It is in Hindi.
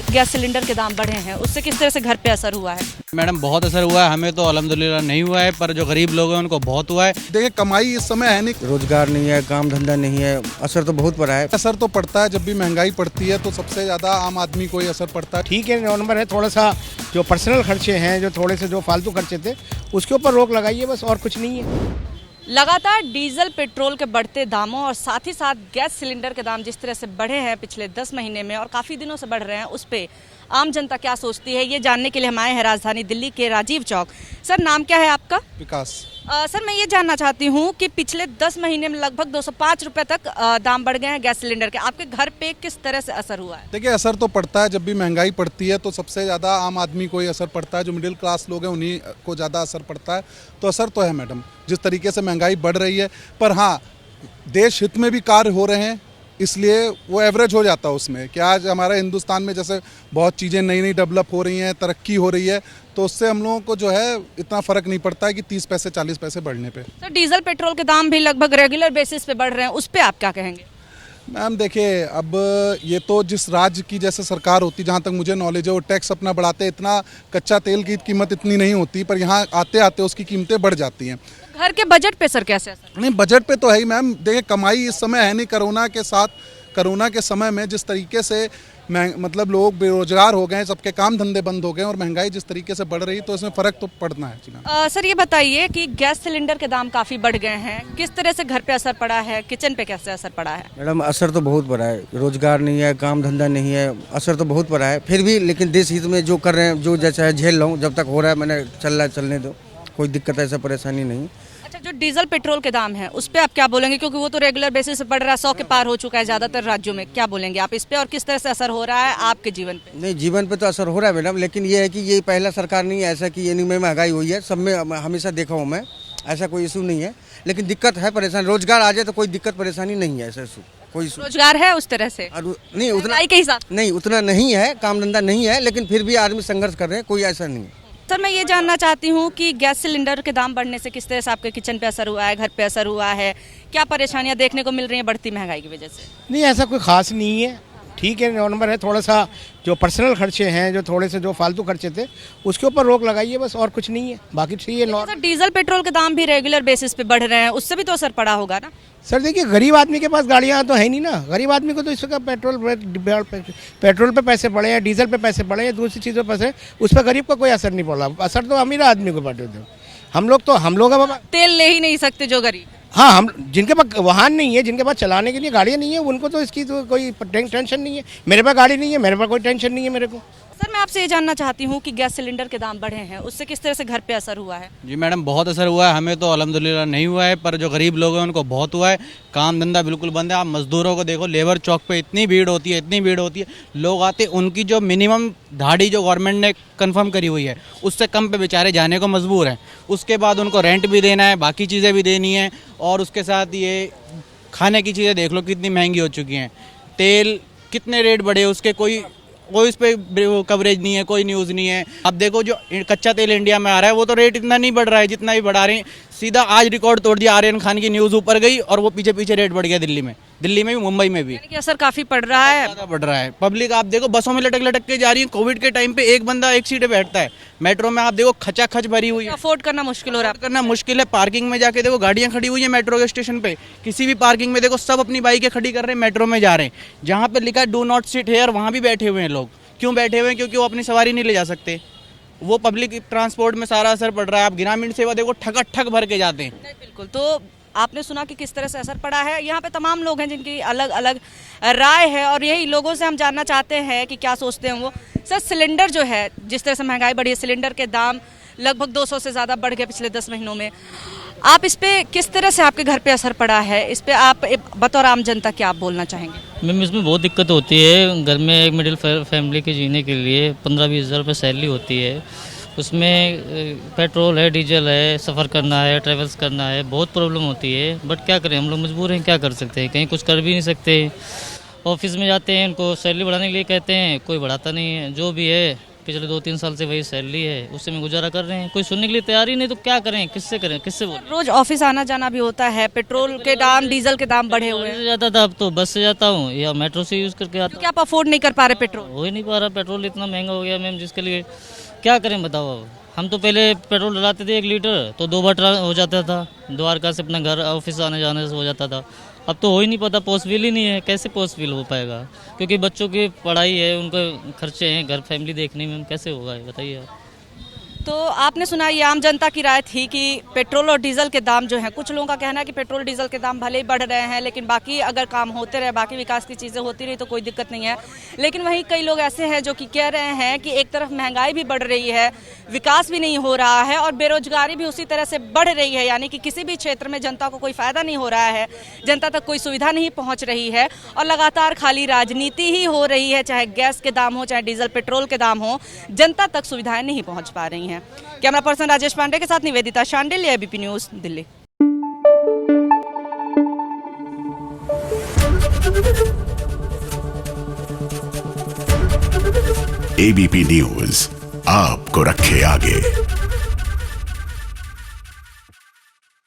गैस सिलेंडर के दाम बढ़े हैं, उससे किस तरह से घर पे असर हुआ है? मैडम बहुत असर हुआ है, हमें तो अल्हम्दुलिल्लाह नहीं हुआ है, पर जो गरीब लोग हैं उनको बहुत हुआ है। देखिए कमाई इस समय है नहीं, रोजगार नहीं है, काम धंधा नहीं है, असर तो बहुत पड़ा है। असर तो पड़ता है। जब भी महंगाई पड़ती है तो सबसे ज़्यादा आम आदमी को ही असर पड़ता है। ठीक है, नंबर है, थोड़ा सा जो पर्सनल खर्चे हैं, जो थोड़े से जो फालतू खर्चे थे उसके ऊपर रोक लगाइए, बस और कुछ नहीं है। लगातार डीजल पेट्रोल के बढ़ते दामों और साथ ही साथ गैस सिलेंडर के दाम जिस तरह से बढ़े हैं पिछले 10 महीने में और काफ़ी दिनों से बढ़ रहे हैं, उस पे आम जनता क्या सोचती है, ये जानने के लिए हम आए हैं राजधानी दिल्ली के राजीव चौक। सर, नाम क्या है आपका? विकास। सर, मैं ये जानना चाहती हूँ कि पिछले 10 महीने में लगभग 205 रुपए तक दाम बढ़ गए हैं गैस सिलेंडर के। आपके घर पे किस तरह से असर हुआ है? देखिए असर तो पड़ता है। जब भी महंगाई पड़ती है तो सबसे ज़्यादा आम आदमी को ही असर पड़ता है। जो मिडिल क्लास लोग हैं उन्हीं को ज़्यादा असर पड़ता है। तो असर तो है मैडम, जिस तरीके से महंगाई बढ़ रही है। पर हाँ, देश हित में भी कार्य हो रहे हैं, इसलिए वो एवरेज हो जाता है उसमें कि आज हमारे हिंदुस्तान में जैसे बहुत चीज़ें नई नई डेवलप हो रही हैं, तरक्की हो रही है, तो उससे हम लोगों को जो है इतना फ़र्क नहीं पड़ता है कि 30 पैसे 40 पैसे बढ़ने पे। सर, डीजल पेट्रोल के दाम भी लगभग रेगुलर बेसिस पे बढ़ रहे हैं, उस पर आप क्या कहेंगे? मैम देखिए, अब ये तो जिस राज्य की जैसे सरकार होती, जहाँ तक मुझे नॉलेज है, वो टैक्स अपना बढ़ाते, इतना कच्चा तेल की कीमत इतनी नहीं होती, पर यहाँ आते आते उसकी कीमतें बढ़ जाती हैं। घर के बजट पे सर कैसे असर? नहीं, बजट पे तो है ही मैम। देखिए कमाई इस समय है नहीं। कोरोना के समय में जिस तरीके से मतलब लोग बेरोजगार हो गए, सबके काम धंधे बंद हो गए और महंगाई जिस तरीके से बढ़ रही, तो इसमें फ़र्क तो पड़ना है जी मैम। सर, ये बताइए कि गैस सिलेंडर के दाम काफ़ी बढ़ गए हैं, किस तरह से घर पे असर पड़ा है, किचन पे कैसे असर पड़ा है? मैडम असर तो बहुत पड़ा है, रोजगार नहीं है, काम धंधा नहीं है, असर तो बहुत पड़ा है। फिर भी लेकिन देश हित में जो कर रहे हैं, जो जैसा है झेल रहा हूँ, जब तक हो रहा है मैंने चल रहा है, चलने दो, कोई दिक्कत ऐसा परेशानी नहीं। अच्छा, जो डीजल पेट्रोल के दाम है उस पे आप क्या बोलेंगे, क्योंकि वो तो रेगुलर बेसिस पे बढ़ रहा है, 100 के पार हो चुका है ज़्यादातर राज्यों में, क्या बोलेंगे आप इस पे और किस तरह से असर हो रहा है आपके जीवन पे? नहीं, जीवन पे तो असर हो रहा है मैडम, लेकिन ये है कि ये पहला सरकार नहीं है ऐसा कि ये नहीं में महंगाई हुई है, सब में हमेशा देखा हूँ मैं, ऐसा कोई इशू नहीं है। लेकिन दिक्कत है, परेशानी, रोजगार आ जाए तो कोई दिक्कत परेशानी नहीं है, ऐसा इशू कोई इशू रोजगार है उस तरह से? नहीं, उतना के हिसाब नहीं, उतना नहीं है, काम धंधा नहीं है, लेकिन फिर भी आदमी संघर्ष कर रहे हैं, कोई ऐसा नहीं है। सर, मैं ये जानना चाहती हूँ कि गैस सिलेंडर के दाम बढ़ने से किस तरह से आपके किचन पे असर हुआ है, घर पे असर हुआ है, क्या परेशानियाँ देखने को मिल रही हैं बढ़ती महंगाई की वजह से? नहीं, ऐसा कोई खास नहीं है। ठीक है, नंबर है, थोड़ा सा जो पर्सनल खर्चे हैं, जो थोड़े से जो फालतू खर्चे थे उसके ऊपर रोक लगाइए, बस और कुछ नहीं है, बाकी ठीक है। सर, डीजल पेट्रोल के दाम भी रेगुलर बेसिस पे बढ़ रहे हैं, उससे भी तो असर पड़ा होगा ना? सर देखिए, गरीब आदमी के पास गाड़ियाँ तो है नहीं ना, गरीब आदमी को तो इसका पेट्रोल पे पैसे पड़े हैं, डीजल पे पैसे पड़े हैं, दूसरी चीज़ों पर पैसे, उस पर गरीब का कोई असर नहीं पड़ा। असर तो अमीर आदमी को पड़े थे। हम लोग का बाबा तेल ले ही नहीं सकते जो गरीब। हाँ, हम जिनके पास वाहन नहीं है, जिनके पास चलाने के लिए गाड़ियाँ नहीं है, उनको तो इसकी तो कोई टेंशन नहीं है। मेरे पास गाड़ी नहीं है, मेरे पास कोई टेंशन नहीं है मेरे को। सर, मैं आपसे ये जानना चाहती हूँ कि गैस सिलेंडर के दाम बढ़े हैं, उससे किस तरह से घर पे असर हुआ है? जी मैडम बहुत असर हुआ है, हमें तो अल्हम्दुलिल्लाह नहीं हुआ है, पर जो गरीब लोग हैं उनको बहुत हुआ है। काम धंधा बिल्कुल बंद है। आप मजदूरों को देखो, लेबर चौक पे इतनी भीड़ होती है, लोग आते, उनकी जो मिनिमम दिहाड़ी जो गवर्नमेंट ने कंफर्म करी हुई है उससे कम पे बेचारे जाने को मजबूर हैं। उसके बाद उनको रेंट भी देना है, बाकी चीज़ें भी देनी है, और उसके साथ ये खाने की चीज़ें देख लो कितनी महंगी हो चुकी हैं। तेल कितने रेट बढ़े, उसके कोई इस पे कवरेज नहीं है, कोई न्यूज़ नहीं है। अब देखो जो कच्चा तेल इंडिया में आ रहा है वो तो रेट इतना नहीं बढ़ रहा है जितना भी बढ़ा रहे हैं। सीधा आज रिकॉर्ड तोड़ दिया, आर्यन खान की न्यूज़ ऊपर गई और वो पीछे पीछे रेट बढ़ गया दिल्ली में भी, मुंबई में भी। असर काफ़ी पड़ रहा है, ज़्यादा बढ़ रहा है। पब्लिक आप देखो बसों में लटक के जा रही है। कोविड के टाइम पे एक बंदा एक सीट पे बैठता है, मेट्रो में आप देखो खचाखच भरी हुई है, अफोर्ड करना मुश्किल हो रहा है। करना मुश्किल है। पार्किंग में जाके देखो गाड़ियां खड़ी हुई है मेट्रो के स्टेशन पे, किसी भी पार्किंग में देखो सब अपनी बाइकें खड़ी कर रहे हैं, मेट्रो में जा रहे हैं। जहाँ पे लिखा है डू नॉट सिट हेयर, वहाँ भी बैठे हुए हैं लोग। क्यों बैठे हुए हैं? क्योंकि वो अपनी सवारी नहीं ले जा सकते। वो पब्लिक ट्रांसपोर्ट में सारा असर पड़ रहा है। आप ग्रामीण सेवा देखो ठक भर के जाते हैं। बिल्कुल। तो आपने सुना कि किस तरह से असर पड़ा है। यहाँ पे तमाम लोग हैं जिनकी अलग अलग राय है और यही लोगों से हम जानना चाहते हैं कि क्या सोचते हैं वो। सर, सिलेंडर जो है, जिस तरह से महंगाई बढ़ी है, सिलेंडर के दाम लगभग 200 से ज़्यादा बढ़ गए पिछले 10 महीनों में, आप इस पे किस तरह से आपके घर पे असर पड़ा है, इस पे आप बतौर आम जनता क्या आप बोलना चाहेंगे? मैम, इसमें बहुत दिक्कत होती है। घर में एक मिडिल फैमिली के जीने के लिए 15-20 हज़ार रुपये सैलरी होती है, उसमें पेट्रोल है, डीजल है, सफ़र करना है, ट्रैवल्स करना है, बहुत प्रॉब्लम होती है। बट क्या करें, हम लोग मजबूर हैं, क्या कर सकते हैं, कहीं कुछ कर भी नहीं सकते। ऑफिस में जाते हैं, उनको सैलरी बढ़ाने के लिए कहते हैं, कोई बढ़ाता नहीं है। जो भी है पिछले 2-3 साल से वही सैलरी है, उससे में गुजारा कर रहे हैं। कोई सुनने के लिए तैयार ही नहीं, तो क्या करें, किससे करें, किससे बोलें। रोज ऑफिस आना जाना भी होता है, पेट्रोल के दाम डीजल के दाम बढ़े हुए गाड़ी हैं, से जाता था, अब तो बस से जाता हूँ या मेट्रो से यूज़ करके आता क्योंकि आप अफोर्ड नहीं कर पा रहे पेट्रोल। हूँ। हो ही नहीं पा रहा, पेट्रोल इतना महंगा हो गया मैम, जिसके लिए क्या करें बताओ। अब हम तो पहले पेट्रोल डलाते थे 1 लीटर तो 2 बार हो जाता था, द्वारका से अपना घर ऑफिस आने जाने से हो जाता था। अब तो हो ही नहीं पाता, पॉसिबल ही नहीं है। कैसे पॉसिबल हो पाएगा, क्योंकि बच्चों की पढ़ाई है, उनके खर्चे हैं, घर फैमिली देखने में कैसे होगा ये बताइए आप। तो आपने सुना, ये आम जनता की राय थी कि पेट्रोल और डीजल के दाम जो हैं, कुछ लोगों का कहना है कि पेट्रोल डीजल के दाम भले ही बढ़ रहे हैं, लेकिन बाकी अगर काम होते रहे, बाकी विकास की चीज़ें होती रही तो कोई दिक्कत नहीं है। लेकिन वहीं कई लोग ऐसे हैं जो कि कह रहे हैं कि एक तरफ महंगाई भी बढ़ रही है, विकास भी नहीं हो रहा है और बेरोजगारी भी उसी तरह से बढ़ रही है, यानी कि किसी भी क्षेत्र में जनता को कोई फायदा नहीं हो रहा है, जनता तक कोई सुविधा नहीं पहुंच रही है और लगातार खाली राजनीति ही हो रही है। चाहे गैस के दाम हो, चाहे डीजल पेट्रोल के दाम हो, जनता तक सुविधाएं नहीं पहुंच पा रही हैं। कैमरा पर्सन राजेश पांडे के साथ Nivedita Shandil, ABP news, Delhi. ABP news आपको रखे आगे।